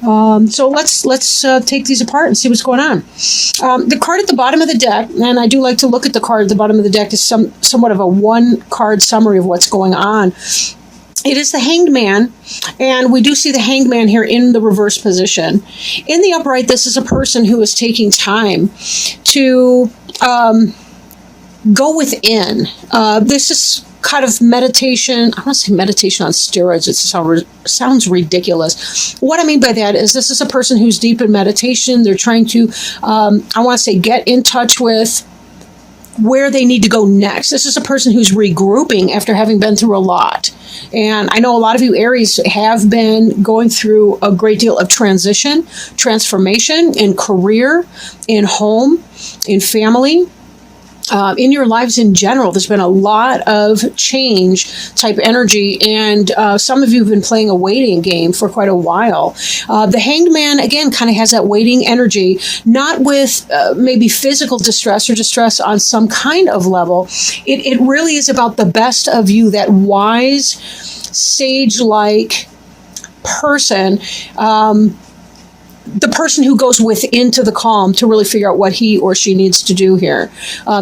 So let's take these apart and see what's going on. The card at the bottom of the deck, and I do like to look at the card at the bottom of the deck, is somewhat of a one-card summary of what's going on. It is the Hanged Man, and we do see the Hanged Man here in the reverse position. In the upright, this is a person who is taking time to go within. This is kind of meditation. I want to say meditation on steroids. It sounds ridiculous. What I mean by that is this is a person who's deep in meditation. They're trying to, I want to say, get in touch with where they need to go next. This is a person who's regrouping after having been through a lot. And I know a lot of you Aries have been going through a great deal of transition, transformation in career, in home, in family. In your lives in general, there's been a lot of change type energy, and some of you have been playing a waiting game for quite a while. The Hanged Man, again, kind of has that waiting energy, not with maybe physical distress or distress on some kind of level. It really is about the best of you, that wise, sage-like person, the person who goes into the calm to really figure out what he or she needs to do here.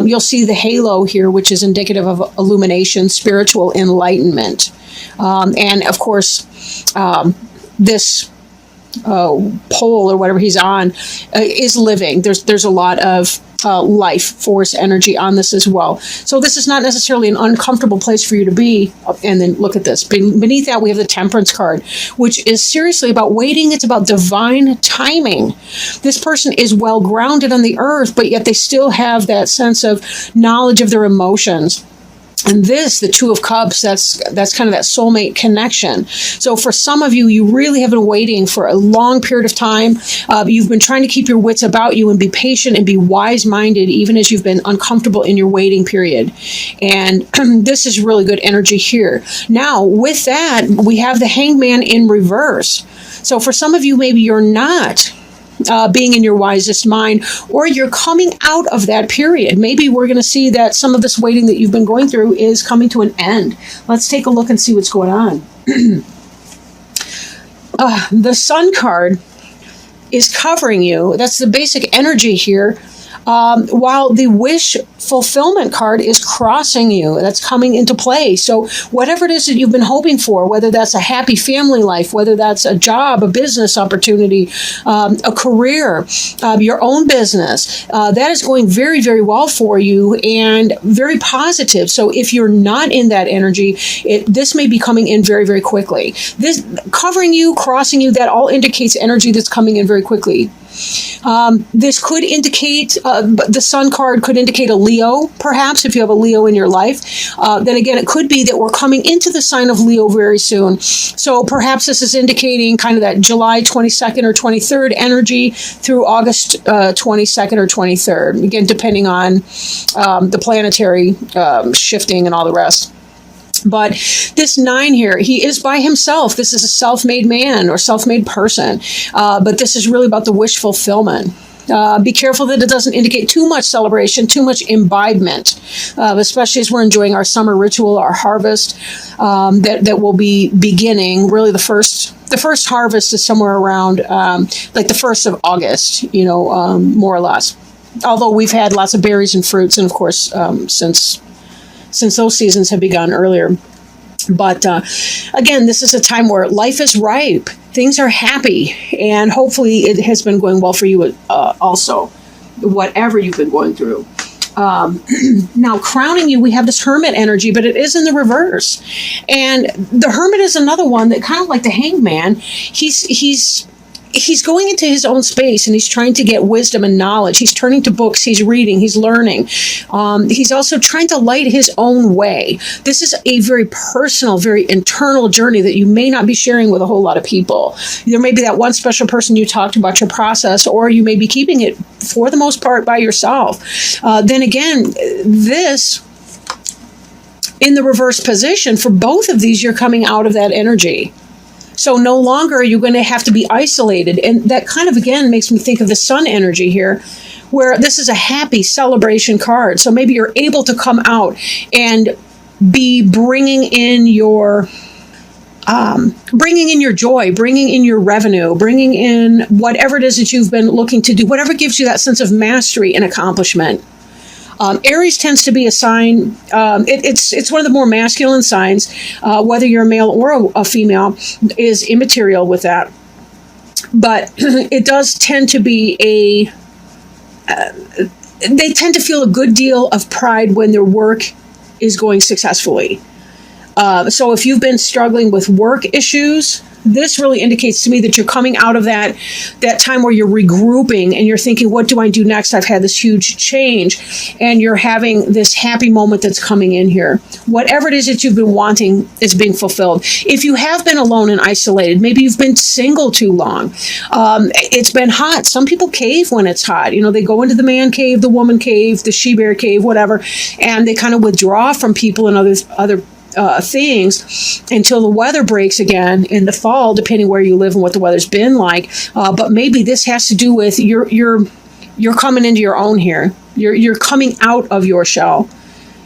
You'll see the halo here, which is indicative of illumination, spiritual enlightenment. And of course, this pole or whatever he's on is living. There's a lot of life force energy on this as well. So this is not necessarily an uncomfortable place for you to be. And then look at this. Beneath that, we have the Temperance card, which is seriously about waiting. It's about divine timing. This person is well grounded on the earth, but yet they still have that sense of knowledge of their emotions. And this, the Two of Cups, that's kind of that soulmate connection. So for some of you, you really have been waiting for a long period of time. You've been trying to keep your wits about you and be patient and be wise-minded, even as you've been uncomfortable in your waiting period. And this is really good energy here. Now, with that, we have the Hanged Man in reverse. So for some of you, maybe you're not being in your wisest mind, or you're coming out of that period. Maybe we're going to see that some of this waiting that you've been going through is coming to an end. Let's take a look and see what's going on. The Sun card is covering you. That's the basic energy here. While the Wish Fulfillment card is crossing you. That's coming into play. So whatever it is that you've been hoping for, whether that's a happy family life, whether that's a job, a business opportunity, a career, your own business, that is going very, very well for you and very positive. So if you're not in that energy, this may be coming in very, very quickly. This covering you, crossing you, that all indicates energy that's coming in very quickly. This could indicate, the Sun card could indicate a Leo, perhaps, if you have a Leo in your life. Then again, it could be that we're coming into the sign of Leo very soon. So perhaps this is indicating kind of that July 22nd or 23rd energy through August 22nd or 23rd. Again, depending on the planetary shifting and all the rest. But this 9 here, he is by himself. This is a self-made man or self-made person. But this is really about the wish fulfillment. Be careful that it doesn't indicate too much celebration, too much imbibement, especially as we're enjoying our summer ritual, our harvest that will be beginning. Really, the first harvest is somewhere around like the 1st of August, more or less. Although we've had lots of berries and fruits, and of course, since those seasons have begun earlier. But again, this is a time where life is ripe. Things are happy. And hopefully it has been going well for you also, whatever you've been going through. Now, crowning you, we have this Hermit energy, but it is in the reverse. And the Hermit is another one that kind of like the Hanged Man. He's going into his own space and he's trying to get wisdom and knowledge. He's turning to books, he's reading, he's learning. He's also trying to light his own way. This is a very personal, very internal journey that you may not be sharing with a whole lot of people. There may be that one special person you talked about your process, or you may be keeping it for the most part by yourself. Then again, this in the reverse position, for both of these, you're coming out of that energy. So no longer are you going to have to be isolated. And that kind of, again, makes me think of the Sun energy here, where this is a happy celebration card. So maybe you're able to come out and be bringing in your bringing in your joy, bringing in your revenue, bringing in whatever it is that you've been looking to do, whatever gives you that sense of mastery and accomplishment. Aries tends to be a sign, it's one of the more masculine signs, whether you're a male or a female is immaterial with that. But it does tend to be they tend to feel a good deal of pride when their work is going successfully. So if you've been struggling with work issues, this really indicates to me that you're coming out of that time where you're regrouping and you're thinking, what do I do next? I've had this huge change, and you're having this happy moment that's coming in here. Whatever it is that you've been wanting is being fulfilled. If you have been alone and isolated, maybe you've been single too long. It's been hot. Some people cave when it's hot. You know, they go into the man cave, the woman cave, the she-bear cave, whatever, and they kind of withdraw from people and other things until the weather breaks again in the fall, depending where you live and what the weather's been like. But maybe this has to do with you're coming into your own here. You're coming out of your shell.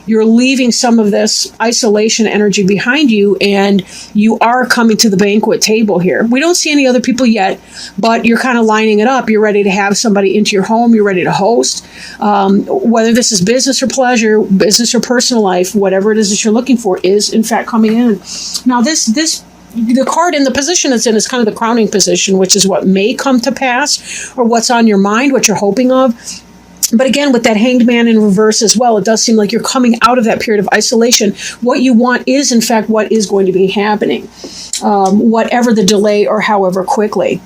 You're leaving some of this isolation energy behind you, and you are coming to the banquet table here. We don't see any other people yet, but you're kind of lining it up. You're ready to have somebody into your home. You're ready to host. Whether this is business or pleasure, business or personal life, whatever it is that you're looking for is, in fact, coming in. Now, the card in the position it's in is kind of the crowning position, which is what may come to pass or what's on your mind, what you're hoping of. But again, with that Hanged Man in reverse as well, it does seem like you're coming out of that period of isolation. What you want is, in fact, what is going to be happening, whatever the delay or however quickly.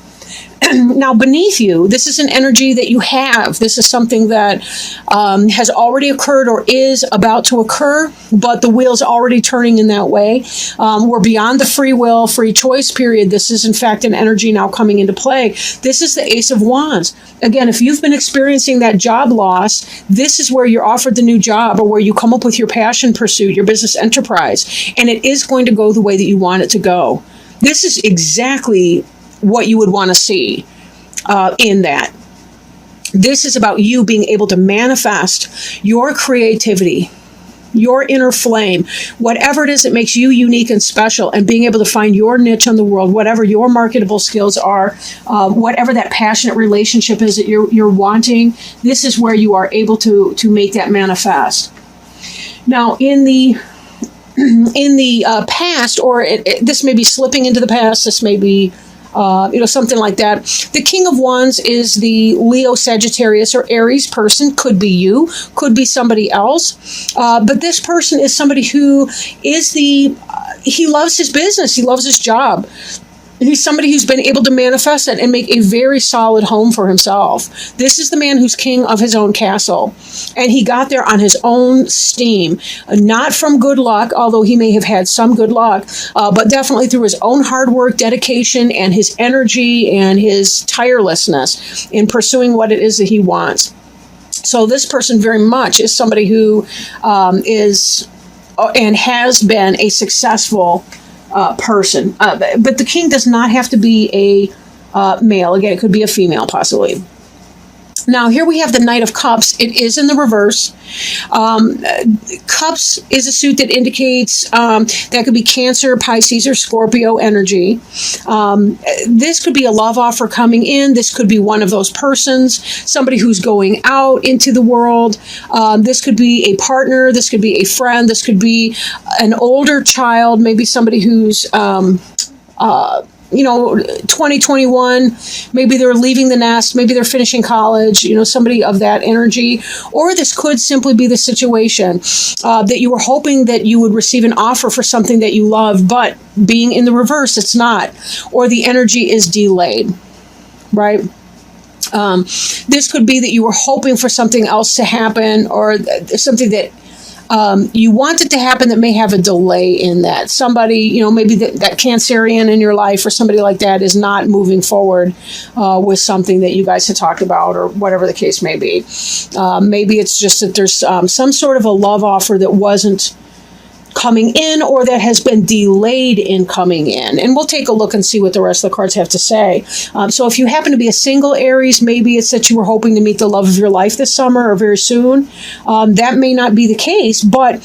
Now, beneath you, this is an energy that you have. This is something that has already occurred or is about to occur, but the wheel's already turning in that way. We're beyond the free will, free choice period. This is, in fact, an energy now coming into play. This is the Ace of Wands. Again, if you've been experiencing that job loss, this is where you're offered the new job or where you come up with your passion pursuit, your business enterprise, and it is going to go the way that you want it to go. This is exactly what you would want to see in that. This is about you being able to manifest your creativity, your inner flame, whatever it is that makes you unique and special, and being able to find your niche on the world, whatever your marketable skills are, whatever that passionate relationship is that you're wanting. This is where you are able to make that manifest. Now, in the past, or this may be slipping into the past, this may be something like that. The King of Wands is the Leo, Sagittarius, or Aries person. Could be you, could be somebody else. But this person is somebody who is he loves his business. He loves his job. He's somebody who's been able to manifest it and make a very solid home for himself. This is the man who's king of his own castle. And he got there on his own steam, not from good luck, although he may have had some good luck, but definitely through his own hard work, dedication, and his energy and his tirelessness in pursuing what it is that he wants. So this person very much is somebody who is and has been a successful person. But the king does not have to be a male. Again, it could be a female, possibly. Now, here we have the Knight of Cups. It is in the reverse. Cups is a suit that indicates that could be Cancer, Pisces, or Scorpio energy. This could be a love offer coming in. This could be one of those persons, somebody who's going out into the world. This could be a partner. This could be a friend. This could be an older child, maybe somebody who's 2021, maybe they're leaving the nest, maybe they're finishing college, somebody of that energy. Or this could simply be the situation that you were hoping that you would receive an offer for something that you love, but being in the reverse, it's not. Or the energy is delayed, right? This could be that you were hoping for something else to happen, or something that you want it to happen that may have a delay in that. Somebody, maybe that Cancerian in your life or somebody like that is not moving forward with something that you guys had talked about, or whatever the case may be. Maybe it's just that there's some sort of a love offer that wasn't coming in, or that has been delayed in coming in. And we'll take a look and see what the rest of the cards have to say. So if you happen to be a single Aries, maybe it's that you were hoping to meet the love of your life this summer or very soon. That may not be the case, but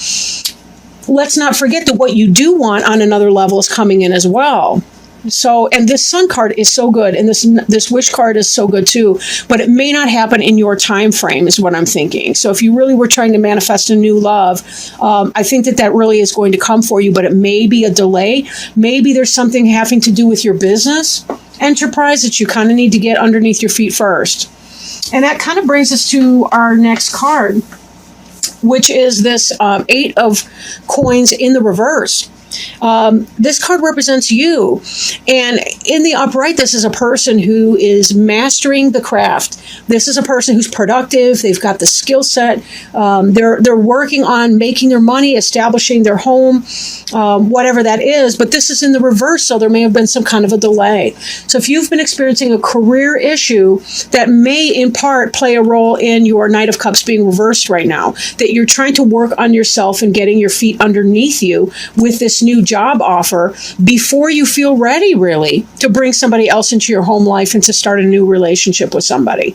let's not forget that what you do want on another level is coming in as well. So, and this Sun card is so good, and this Wish card is so good too, but it may not happen in your time frame is what I'm thinking. So if you really were trying to manifest a new love, I think that really is going to come for you, but it may be a delay. Maybe there's something having to do with your business enterprise that you kind of need to get underneath your feet first. And that kind of brings us to our next card, which is this Eight of Coins in the reverse. This card represents you, and in the upright, this is a person who is mastering the craft. This is a person who's productive. They've got the skill set. They're working on making their money, establishing their home, whatever that is. But this is in the reverse, so there may have been some kind of a delay. So if you've been experiencing a career issue that may in part play a role in your Knight of Cups being reversed right now, that you're trying to work on yourself and getting your feet underneath you with this new job offer before you feel ready really to bring somebody else into your home life and to start a new relationship with somebody.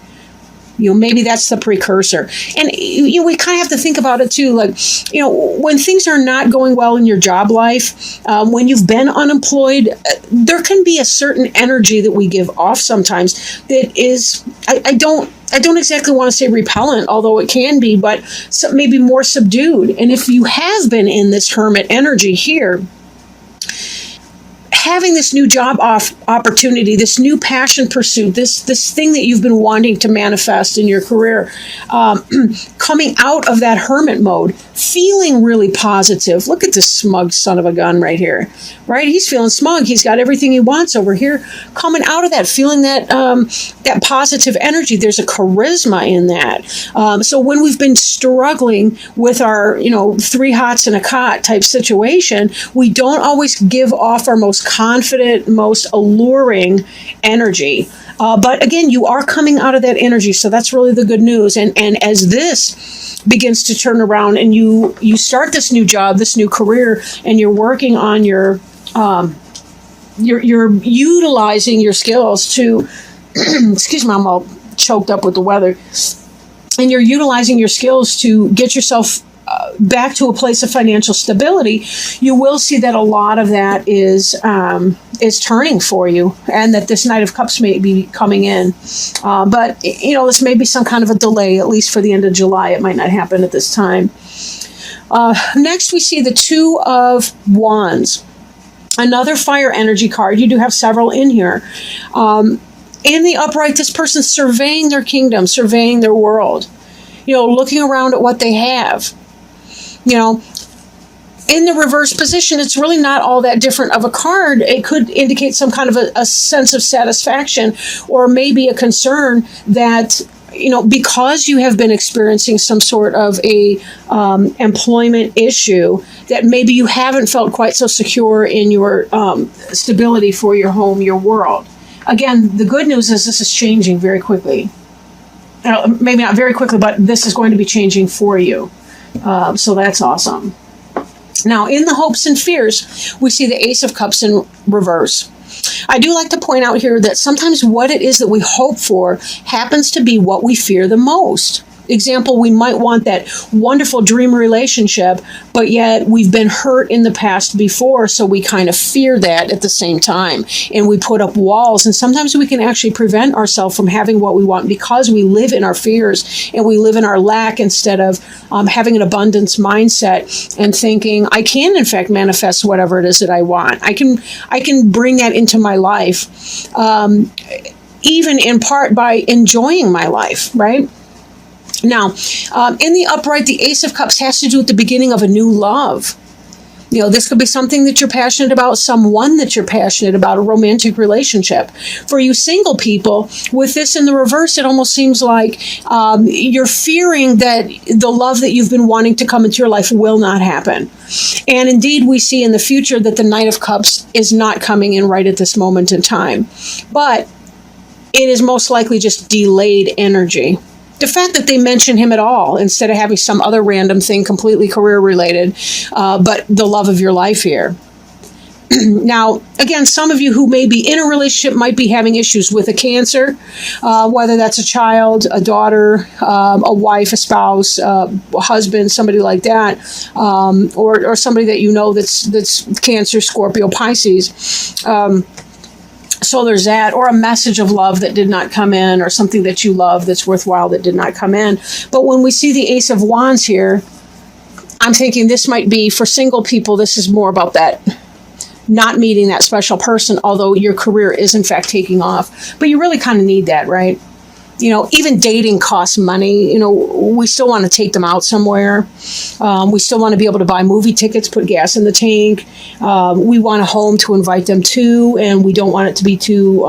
Maybe that's the precursor. And we kind of have to think about it too, like, when things are not going well in your job life, when you've been unemployed, there can be a certain energy that we give off sometimes that is, I don't exactly want to say repellent, although it can be, but maybe more subdued. And if you have been in this hermit energy here, having this new job opportunity, this new passion pursuit, this thing that you've been wanting to manifest in your career, coming out of that hermit mode, feeling really positive. Look at this smug son of a gun right here, right? He's feeling smug. He's got everything he wants over here. Coming out of that, feeling that that positive energy. There's a charisma in that. So when we've been struggling with our, three hots and a cot type situation, we don't always give off our most confident, most alluring energy. But again, you are coming out of that energy, so that's really the good news. And as this begins to turn around, and you start this new job, this new career, and you're working on you're utilizing your skills to, excuse me, I'm all choked up with the weather, and you're utilizing your skills to get yourself back to a place of financial stability, you will see that a lot of that is turning for you, and that this Knight of Cups may be coming in. But, this may be some kind of a delay, at least for the end of July. It might not happen at this time. Next, we see the Two of Wands. Another fire energy card. You do have several in here. In the upright, this person's surveying their kingdom, surveying their world, looking around at what they have. In the reverse position, it's really not all that different of a card. It could indicate some kind of a sense of satisfaction, or maybe a concern that, because you have been experiencing some sort of a employment issue, that maybe you haven't felt quite so secure in your stability for your home, your world. Again, the good news is this is changing very quickly. Maybe not very quickly, but this is going to be changing for you. So that's awesome. Now, in the hopes and fears, we see the Ace of Cups in reverse. I do like to point out here that sometimes what it is that we hope for happens to be what we fear the most. Example, we might want that wonderful dream relationship, but yet we've been hurt in the past before, so we kind of fear that at the same time. And we put up walls, and sometimes we can actually prevent ourselves from having what we want because we live in our fears and we live in our lack, instead of having an abundance mindset and thinking, I can in fact manifest whatever it is that I want. I can bring that into my life, even in part by enjoying my life, right? Now, in the upright, the Ace of Cups has to do with the beginning of a new love. This could be something that you're passionate about, someone that you're passionate about, a romantic relationship. For you single people, with this in the reverse, it almost seems like you're fearing that the love that you've been wanting to come into your life will not happen. And indeed, we see in the future that the Knight of Cups is not coming in right at this moment in time. But it is most likely just delayed energy. The fact that they mention him at all, instead of having some other random thing completely career related, but the love of your life here. Now, again, some of you who may be in a relationship might be having issues with a Cancer, whether that's a child, a daughter, a wife, a spouse, a husband, somebody like that, or somebody that you know that's Cancer, Scorpio, Pisces. So there's that, or a message of love that did not come in, or something that you love that's worthwhile that did not come in. But when we see the Ace of Wands here, I'm thinking this might be, for single people, this is more about that not meeting that special person, although your career is in fact taking off. But you really kind of need that, right? You know, even dating costs money. You know, we still want to take them out somewhere. We still want to be able to buy movie tickets, put gas in the tank. We want a home to invite them to, and we don't want it to be too,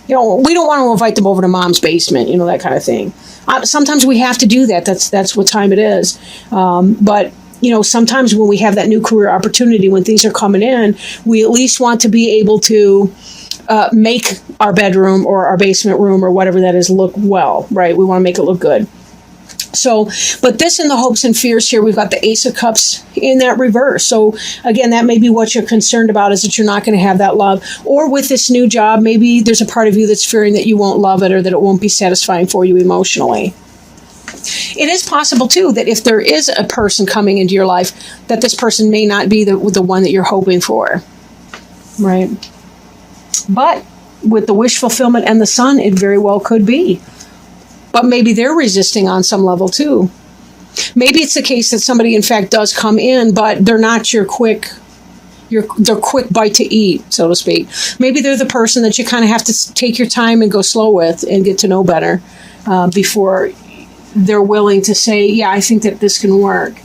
you know, we don't want to invite them over to mom's basement, you know, that kind of thing. Sometimes we have to do that. That's what time it is. But you know, sometimes when we have that new career opportunity, when things are coming in, we at least want to be able to make our bedroom or our basement room or whatever that is look well, right? We want to make it look good. So, but this in the hopes and fears here, we've got the Ace of Cups in that reverse. So again, that may be what you're concerned about, is that you're not going to have that love. Or with this new job, maybe there's a part of you that's fearing that you won't love it, or that it won't be satisfying for you emotionally. It is possible, too, that if there is a person coming into your life, that this person may not be the one that you're hoping for, right? But with the wish fulfillment and the Sun, it very well could be. But maybe they're resisting on some level, too. Maybe it's the case that somebody, in fact, does come in, but they're not their quick bite to eat, so to speak. Maybe they're the person that you kind of have to take your time and go slow with and get to know better before they're willing to say, yeah, I think that this can work.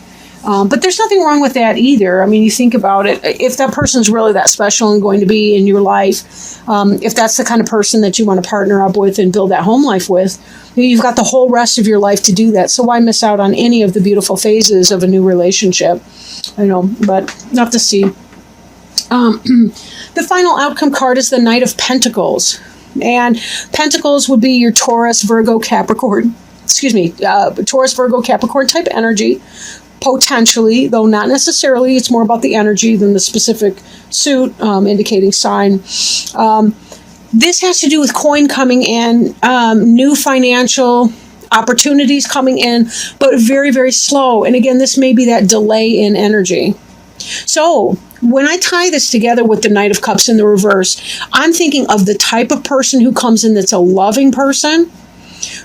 But there's nothing wrong with that either. I mean, you think about it. If that person's really that special and going to be in your life, if that's the kind of person that you want to partner up with and build that home life with, you've got the whole rest of your life to do that. So why miss out on any of the beautiful phases of a new relationship? I know, but not to see. The final outcome card is the Knight of Pentacles. And Pentacles would be your Taurus, Virgo, Capricorn. Taurus, Virgo, Capricorn type energy, potentially, though not necessarily. It's more about the energy than the specific suit indicating sign. This has to do with coin coming in, new financial opportunities coming in, but very, very slow. And again, this may be that delay in energy. So when I tie this together with the Knight of Cups in the reverse, I'm thinking of the type of person who comes in that's a loving person,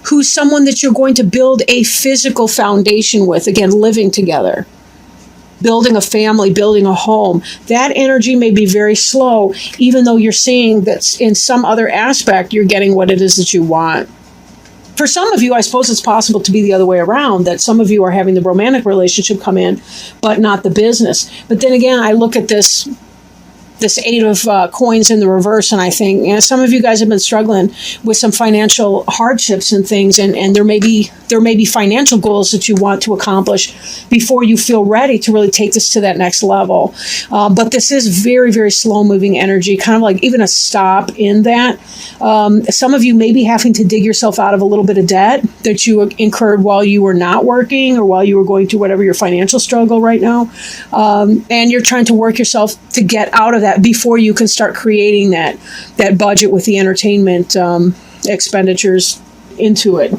who's someone that you're going to build a physical foundation with, again, living together, building a family, building a home. That energy may be very slow, even though you're seeing that in some other aspect, you're getting what it is that you want. For some of you, I suppose it's possible to be the other way around, that some of you are having the romantic relationship come in, but not the business. But then again, I look at this Eight of Coins in the reverse, and I think, you know, some of you guys have been struggling with some financial hardships and things, and there may be financial goals that you want to accomplish before you feel ready to really take this to that next level. But this is very, very slow moving energy, kind of like even a stop in that. Some of you may be having to dig yourself out of a little bit of debt that you incurred while you were not working, or while you were going through whatever your financial struggle right now. And you're trying to work yourself to get out of that before you can start creating that budget with the entertainment expenditures into it.